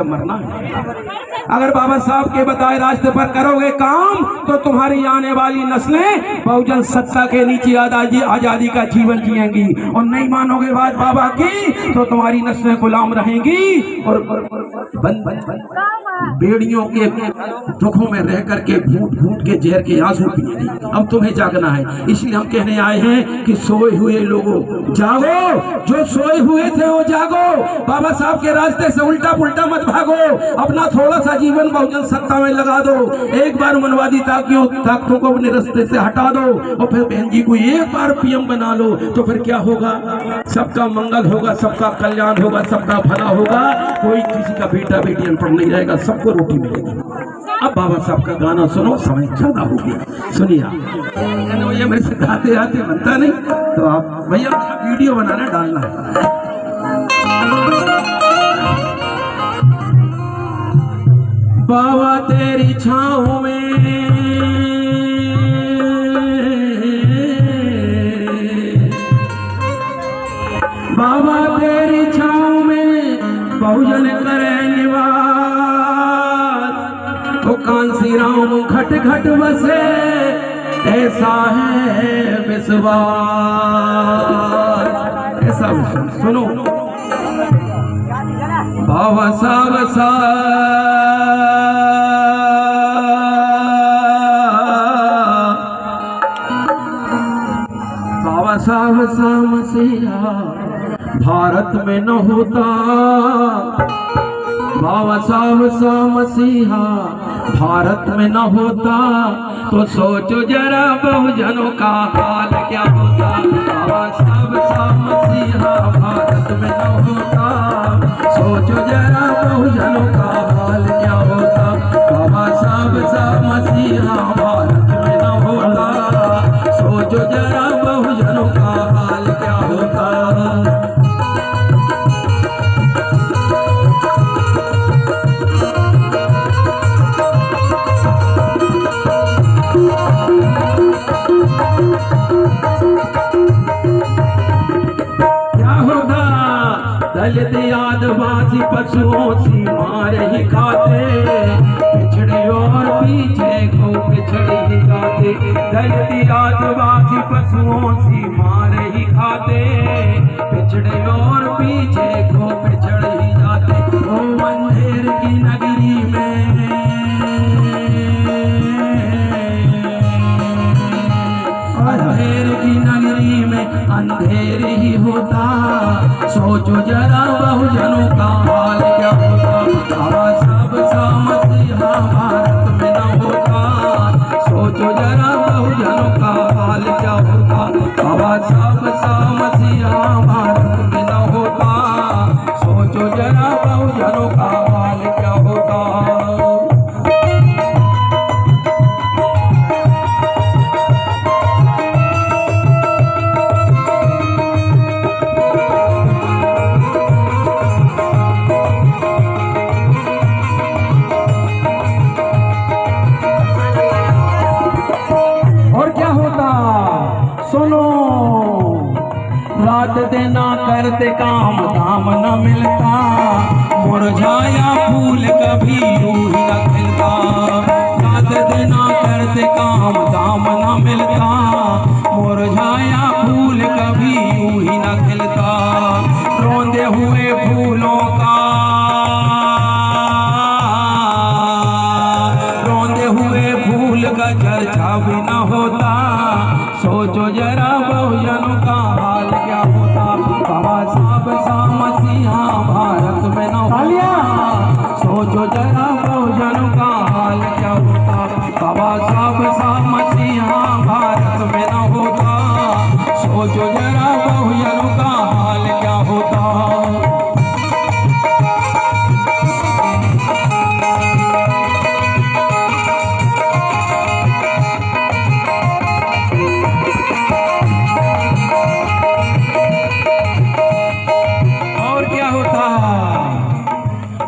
मरना है। अगर बाबा साहब के बताए रास्ते पर करोगे काम तो तुम्हारी आने वाली नस्लें बहुजन सत्ता के नीचे आजादी का जीवन जिएंगी, और नहीं मानोगे बात बाबा की तो तुम्हारी नस्लें गुलाम रहेंगी और बेड़ियों के दुखों में रह करके घूट घूट के जहर के आंसू पिएंगी। अब तुम्हें जागना है, इसलिए हम कहने आए हैं कि सोए हुए लोगों जागो, जो सोए हुए थे वो जागो, बाबा साहब के रास्ते से उल्टा पुल्टा मत भागो, अपना थोड़ा सा जीवन बहुजन सत्ता में लगा दो, एक बार मनवादी ताकतों को अपने रास्ते से हटा दो और फिर बहन जी को एक बार पीएम बना लो, तो फिर क्या होगा? सबका मंगल होगा, सबका कल्याण होगा, सबका भला होगा, कोई किसी का बेटा बेटी अनपढ़ नहीं रहेगा, सबको रोटी मिलेगी। अब बाबा साहब का गाना सुनो, समय ज्यादा हो गया, सुनिए आप। भैया मेरे से गाते आते बनता नहीं तो आप भैया वीडियो बनाना डालना है। बाबा तेरी छाँव में बाबा तेरी छाँव में बहुजन करे निवास, तो कांसी राम घट घट बसे ऐसा है विश्वास। ऐसा सुनो बाबा साहब बाबा साहब सा मसीहा भारत में न होता, बाबा साहब सा मसीहा भारत में न होता, तो सोचो जरा बहुजनों का हाल क्या होता। बाबा साहब सा मसीहा भारत में न होता, सोचो जरा बहुजनों का हाल क्या होता। बाबा साहब सा मसीहा भारत में न होता, सोचो जरा बहुजनों का हाल क्या होता। दलित आदिवासी पशुओं सी मार ही खाते, पिछड़े और पीछे को पिछड़े ही जाते। दलित आदिवासी पशुओं सी मार ही खाते, पिछड़े और पीछे को पिछड़े ही जाते। ओ अंधेर की नगरी में, अंधेर की नगरी में अंधेर ही होता, सोचो जरा बहुजनों का हाल क्या होता। बाबा साहब सा मसीहा भारत में न होता, सोचो जरा बहुजनों का हाल क्या होता। बाबा साहब सा मसीहा भारत में न होता, सोचो जरा बहुजनों का हाल क्या होता। रात देना करते काम दाम न मिलता, मुरझाया फूल कभी यूं ही न खिलता। रात देना करते काम दाम न मिलता, मुरझाया फूल कभी यूं ही न खिलता। रोंदे हुए फूलों का, रोंदे हुए फूल का चर्चा भी न होता, सोचो जरा बहुजनों का हाल क्या होता। बाबा साहब सा मसीहा भारत में न होता, सोचो जरा बहुजनों का हाल क्या होता। बाबा साहब सा मसीहा भारत में न होता, सोचो जरा बहुजनों का हाल क्या होता।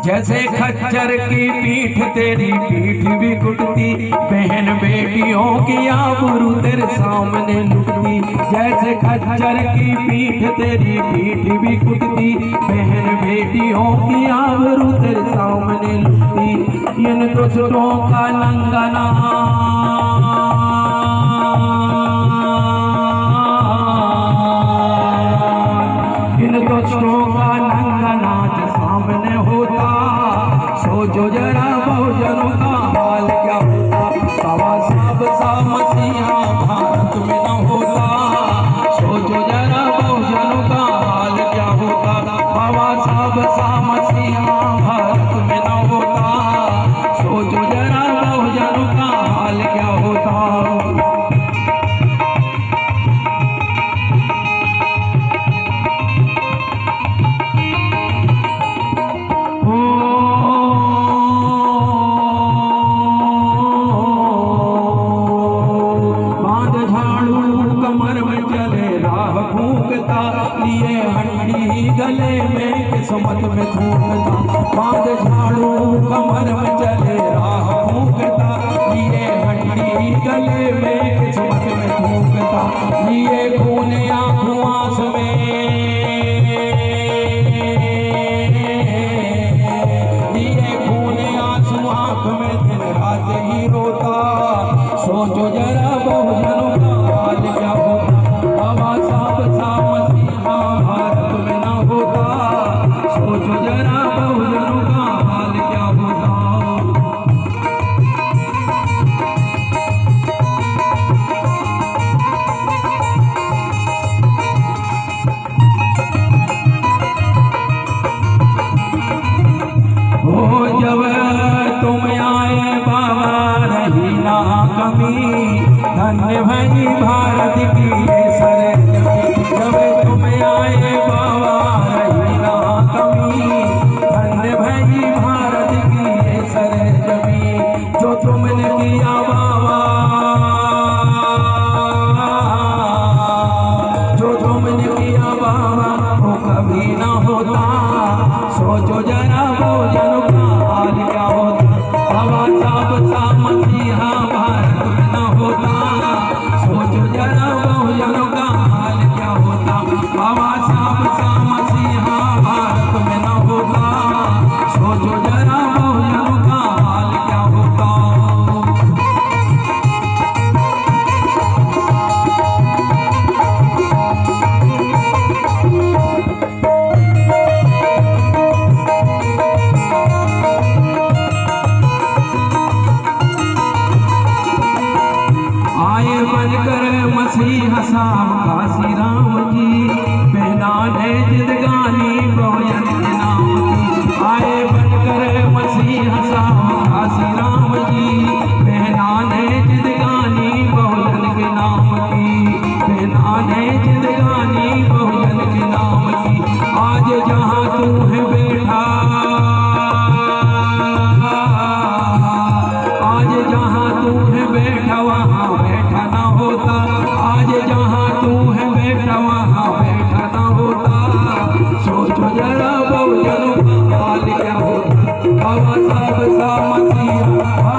जैसे खच्चर की पीठ तेरी पीठ भी कुटती, बहन बेटियों की आबरू तेरे सामने लुटती। जैसे खच्चर की पीठ तेरी पीठ भी कुटती, बहन बेटियों की आबरू तेरे सामने दुष्टों का नंगना इन दुष्टों का नंगनाच सामने होता, सोचो जरा बहुजनों का हाल क्या होता। बाबा साहब सा मसीहा भारत में न होता, सोचो जरा बहुजनों का हाल क्या होता। बाबा साहब सा मसीहा भारत में न होता, सोचो जरा बहुजनों का हाल क्या होता। फूंकता लिए हंडी गले में किस्मत में थूकता, बांध झाड़ू कमर में चले राह फूंकता, लिए हंडी गले में किस्मत में थूकता, लिए खून आंखों आंस में, लिए खून आंसू आंख में दिन रात ही रोता, सोचो जरा बहुजनों का हाल क्या होता। बाबा साहब सा मसीहा भारत में न होता, सोचो जरा बहुजनों का हाल क्या होता। हो जब तुम आए बाबा रही ना कमी, धन्य भई भारत की जब तुम आए बाबा रही ना कमी, धन्य भई भारत की सरजमी। जो तुमने किया बाबा, जो तुमने किया बाबा वो कभी ना होता, सोचो जरा बहुजनों का हाल क्या होता। बाबा साहब सा मसीहा भारत में न होता, सोचो जरा बहुजनों का हाल क्या होता। बाबा साहब सा मसीहा भारत में न होता, सोचो जरा बहुजनों का हाल क्या होता। आए बनकर मसीहा साहब काशी राम जी, पहना है जिंदगानी बहुजन के नाम की। आए बनकर मसीहा साहब काशी राम जी, पहना है जिंदगानी बहुजन के नाम की, पहना है जिंदगानी बहुजन के नाम की। आज जहाँ तू है बैठा, आज जहाँ तू है बैठा वहाँ बैठा ना होता, आज जहाँ तू है बैठा वहाँ बैठा ना होता, सोचो जरा बहुजनों का हाल क्या होता। बाबा साहब सा मसीहा